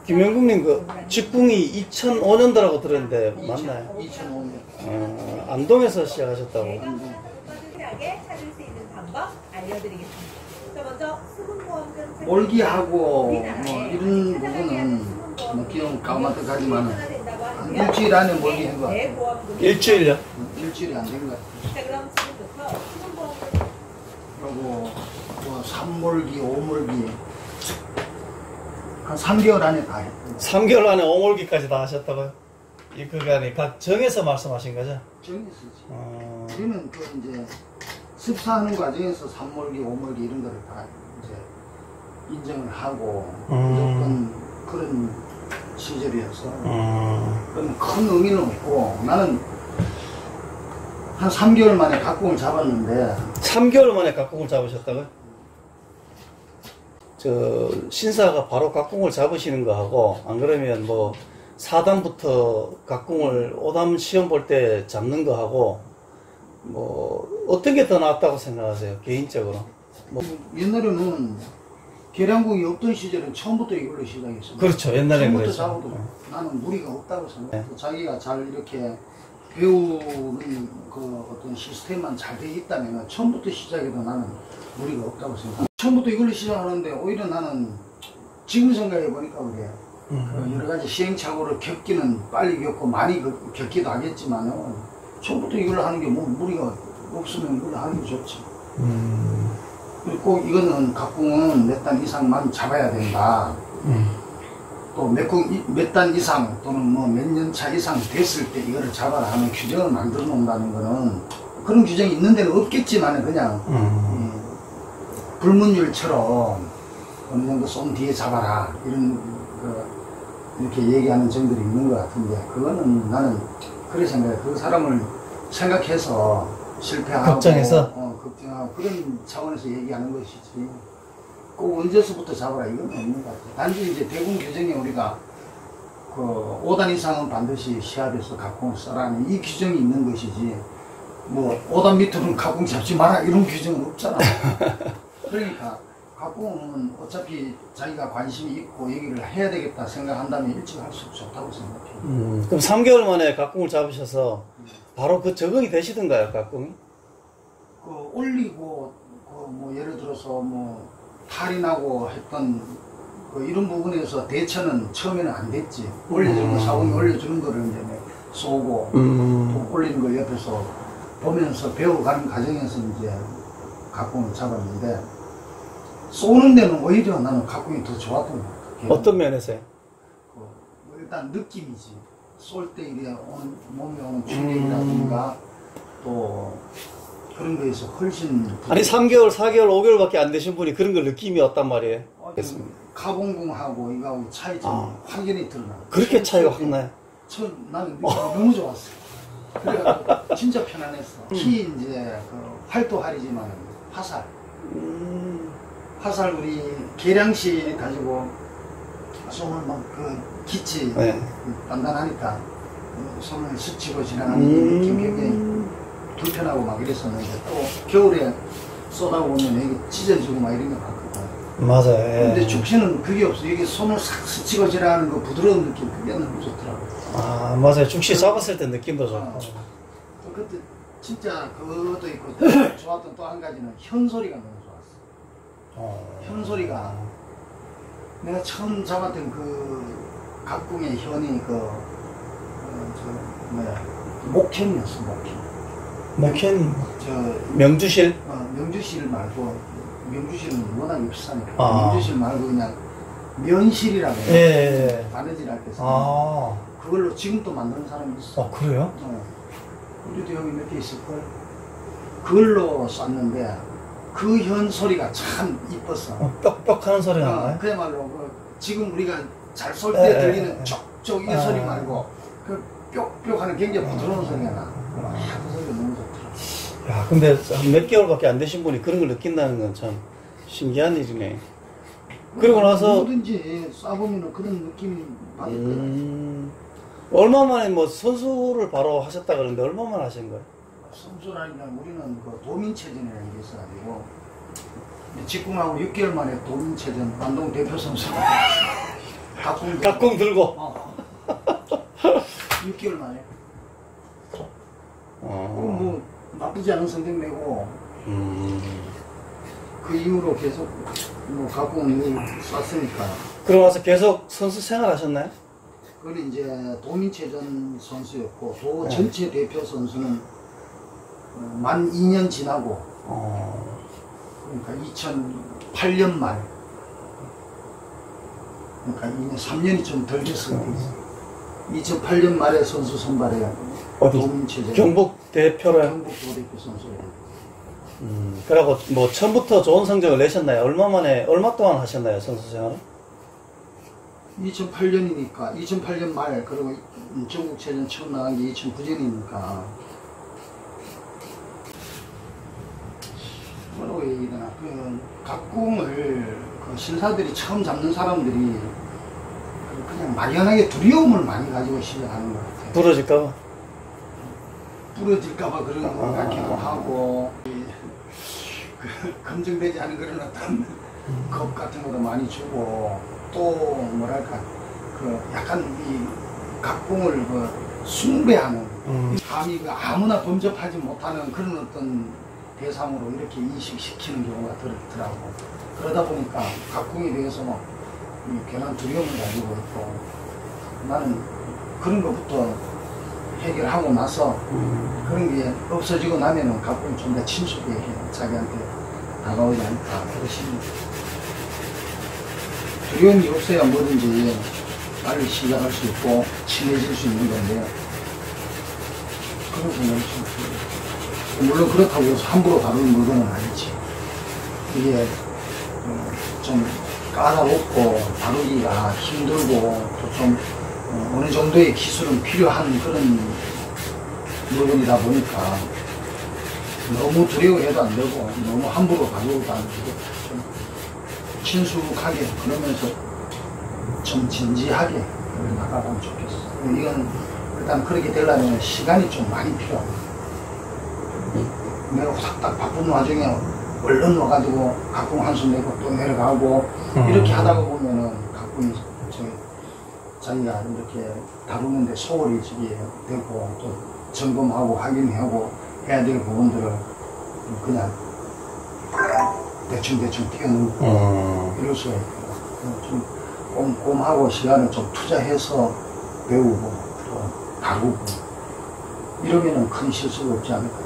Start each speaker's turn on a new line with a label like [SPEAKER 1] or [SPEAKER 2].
[SPEAKER 1] 김영국님 그 직궁이 2005년도라고 들었는데 맞나요?
[SPEAKER 2] 2005년.
[SPEAKER 1] 안동에서 시작하셨다고.
[SPEAKER 3] 찾을 수 있는 방법 알려드리겠습니다. 먼저 수분보험금
[SPEAKER 2] 몰기하고 뭐 이런 부분은 뭐 기억 까마득하지만 한 일주일 안에 몰기 한 거.
[SPEAKER 1] 일주일요?
[SPEAKER 2] 일주일이 안 된 거.
[SPEAKER 3] 자, 그럼 지금부터 수분보험금
[SPEAKER 2] 그리고 뭐 3몰기, 5몰기 한 3개월 안에 다 했고.
[SPEAKER 1] 3개월 안에 오몰기까지 다 하셨다고요? 이 그간에 각 정에서 말씀하신 거죠?
[SPEAKER 2] 정했었지. 우리는 그 이제 습사하는 과정에서 3몰기, 5몰기 이런 거를 다 이제 인정을 하고 무조건 그런 시절이어서 그럼 큰 의미는 없고 나는 한 3개월 만에 각궁을 잡았는데
[SPEAKER 1] 3개월 만에 각궁을 잡으셨다고요? 저 신사가 바로 각궁을 잡으시는 거 하고 안 그러면 뭐 4단부터 각궁을 5단 시험 볼 때 잡는 거 하고 뭐 어떤 게 더 낫다고 생각하세요? 개인적으로. 뭐
[SPEAKER 2] 옛날에는 계량궁이 없던 시절은 처음부터 이걸로 시작했어요.
[SPEAKER 1] 그렇죠. 옛날에는
[SPEAKER 2] 처음부터
[SPEAKER 1] 그랬죠.
[SPEAKER 2] 잡아도 나는 무리가 없다고 생각해요. 자기가 잘 이렇게 배우는 그 어떤 시스템만 잘 돼 있다면 처음부터 시작해도 나는 무리가 없다고 생각해요. 처음부터 이걸로 시작하는데 오히려 나는 지금 생각해 보니까 그래요. 여러 가지 시행착오를 겪기는 빨리 겪고 많이 겪기도 하겠지만은 처음부터 이걸 하는 게 뭐 무리가 없으면 이걸 하는 게 좋지. 그리고 이거는 각궁은 몇 단 이상만 잡아야 된다. 또 몇 단 이상 또는 뭐 몇 년 차 이상 됐을 때 이거를 잡아라 하는 규정을 만들어 놓는다는 거는 그런 규정이 있는 데는 없겠지만 그냥 불문율처럼 어느 정도 쏜 뒤에 잡아라 이런 이렇게 얘기하는 정들이 있는 것 같은데 그거는 나는 그래 생각해. 그 사람을 생각해서 실패하고
[SPEAKER 1] 걱정해서
[SPEAKER 2] 걱정하고 그런 차원에서 얘기하는 것이지 꼭 언제서부터 잡아라 이건 없는 것 같아. 단지 이제 대궁 규정에 우리가 그 5단 이상은 반드시 시합에서 각궁을 써라는 이 규정이 있는 것이지 뭐 5단 밑으로는 각궁 잡지 마라 이런 규정은 없잖아. 그러니까 각궁은 어차피 자기가 관심이 있고 얘기를 해야 되겠다 생각한다면 일찍 할수록 좋다고 생각해.
[SPEAKER 1] 그럼 3개월 만에 각궁을 잡으셔서 바로 그 적응이 되시던가요, 각궁이?
[SPEAKER 2] 그 올리고 그 뭐 예를 들어서 뭐 탈이 나고 했던 그 이런 부분에서 대처는 처음에는 안 됐지. 올려주는 거 사공이 올려주는 거를 이제 쏘고 또 올리는 걸 옆에서 보면서 배워가는 과정에서 이제 각궁을 잡았는데 쏘는 데는 오히려 나는 각궁이 더 좋았던 것 같아요.
[SPEAKER 1] 어떤 면에서요?
[SPEAKER 2] 일단 느낌이지. 쏠 때 이래 오는 몸에 오는 충격이라든가 또 그런 거에서 훨씬
[SPEAKER 1] 아니 3개월, 4개월, 5개월밖에 안 되신 분이 그런 걸 느낌이 없단 말이에요.
[SPEAKER 2] 가봉궁하고 이거하고 차이점이 확연히 드러나.
[SPEAKER 1] 그렇게 차이가 확 나요?
[SPEAKER 2] 나는 너무 좋았어. 그래가지고 진짜 편안했어. 특히 이제 그 활도활이지만 화살. 화살 우리 계량실 가지고 손을 막 그 기치 단단하니까 손을 스치고 지나가는 느낌 굉장히 불편하고 막 이랬었는데 또 겨울에 쏟아보면 여기 찢어지고 막 이런 게 많거든.
[SPEAKER 1] 맞아요.
[SPEAKER 2] 근데 죽시는 그게 없어. 여기 손을 싹 스치고 지나가는 그 부드러운 느낌 그게 너무 좋더라고.
[SPEAKER 1] 아 맞아요. 죽시 잡았을 때 느낌도 좋고.
[SPEAKER 2] 또 그때 진짜 그것도 있고 좋았던 또 한 가지는 현소리가 너무 좋았어. 현소리가 내가 처음 잡았던 그 각궁의 현이 목현이었어.
[SPEAKER 1] 목현
[SPEAKER 2] 저
[SPEAKER 1] 명주실?
[SPEAKER 2] 명주실 말고 명주실은 워낙 비싸니까 명주실 말고 그냥 면실이라고 해요. 바느질 할 때 쓰는 그걸로 지금도 만드는 사람이 있어.
[SPEAKER 1] 그래요?
[SPEAKER 2] 우리도 여기 몇 개 있을걸. 그걸로 쐈는데 그 현 소리가 참 이뻤어.
[SPEAKER 1] 뾱뾱 하는 소리가 나요?
[SPEAKER 2] 그야말로 지금 우리가 잘 쏠 때 들리는 쩍쩍 이 소리 말고 그 뾱뾱 하는 굉장히 부드러운 소리가 나. 그 소리가 너무 좋더라.
[SPEAKER 1] 야, 근데 몇 개월밖에 안 되신 분이 그런 걸 느낀다는 건 참 신기한 일이네. 그리고 나서
[SPEAKER 2] 뭐든지 쏴보면 그런 느낌이 받을 거야.
[SPEAKER 1] 얼마 만에 뭐 선수를 바로 하셨다 그러는데 얼마 만에 하신 거예요?
[SPEAKER 2] 선수라니까 우리는 그 도민체전이라는 게 있어가지고 직궁하고 6개월 만에 도민체전 안동 대표 선수가
[SPEAKER 1] 각공 들고.
[SPEAKER 2] 어. 6개월 만에.
[SPEAKER 1] 어.
[SPEAKER 2] 뭐 나쁘지 않은 성적 내고
[SPEAKER 1] 음.
[SPEAKER 2] 그 이후로 계속 뭐 각공을 쐈으니까.
[SPEAKER 1] 그러고 나서 계속 선수 생활 하셨나요?
[SPEAKER 2] 그건 이제 도민체전 선수였고 도
[SPEAKER 1] 네.
[SPEAKER 2] 전체 대표 선수는 만 2년 지나고 그러니까 2008년 말 그러니까 2년 3년이 좀 덜 됐을 때 2008년 말에 선수 선발에
[SPEAKER 1] 어디?
[SPEAKER 2] 도민체전
[SPEAKER 1] 경북 대표를.
[SPEAKER 2] 경북 도대표 선수예요.
[SPEAKER 1] 그러고 뭐 처음부터 좋은 성적을 내셨나요? 얼마 동안 하셨나요, 선수 생활을?
[SPEAKER 2] 2008년이니까 2008년 말 그리고 전국체전 처음 나간 게 2009년이니까 뭐라고 얘기되나 그 각궁을 그 신사들이 처음 잡는 사람들이 그냥 막연하게 두려움을 많이 가지고 시작하는 것 같아요.
[SPEAKER 1] 부러질까봐.
[SPEAKER 2] 부러질까봐 그런 것 같기도 하고 검증되지 않은 그런 어떤 겁 같은 것도 많이 주고 또 뭐랄까 그 약간 이 각궁을 그 숭배하는 감히 그 아무나 범접하지 못하는 그런 어떤 대상으로 이렇게 인식시키는 경우가 더라고. 그러다 보니까 각궁에 대해서 막 괜한 두려움을 가지고 있고 나는 그런 것부터 해결하고 나서 그런 게 없어지고 나면은 각궁이 좀 더 친숙해 자기한테 다가오지 않을까 그러십니다. 두려움이 없어야 뭐든지 빨리 시작할 수 있고 친해질 수 있는 건데 그런 생각이 좀 들어요. 물론 그렇다고 해서 함부로 다루는 물건은 아니지. 이게 좀 까다롭고 다루기가 힘들고 또 좀 어느 정도의 기술은 필요한 그런 물건이다 보니까 너무 두려워해도 안 되고 너무 함부로 다루고도 안 되고 좀 친숙하게 그러면서 좀 진지하게 나가보면 좋겠어. 이건 일단 그렇게 되려면 시간이 좀 많이 필요하고 내가 딱 바쁜 와중에 얼른 와가지고 각궁 한숨 내고 또 내려가고 이렇게 하다가 보면은 각궁이 자기가 이렇게 다루는데 소홀히 되고 또 점검하고 확인하고 해야 될 부분들을 그냥 대충 뛰어넘고 이럴 수가 있고 좀 꼼꼼하고 시간을 좀 투자해서 배우고 또 다루고 이러면은 큰 실수가 없지 않을까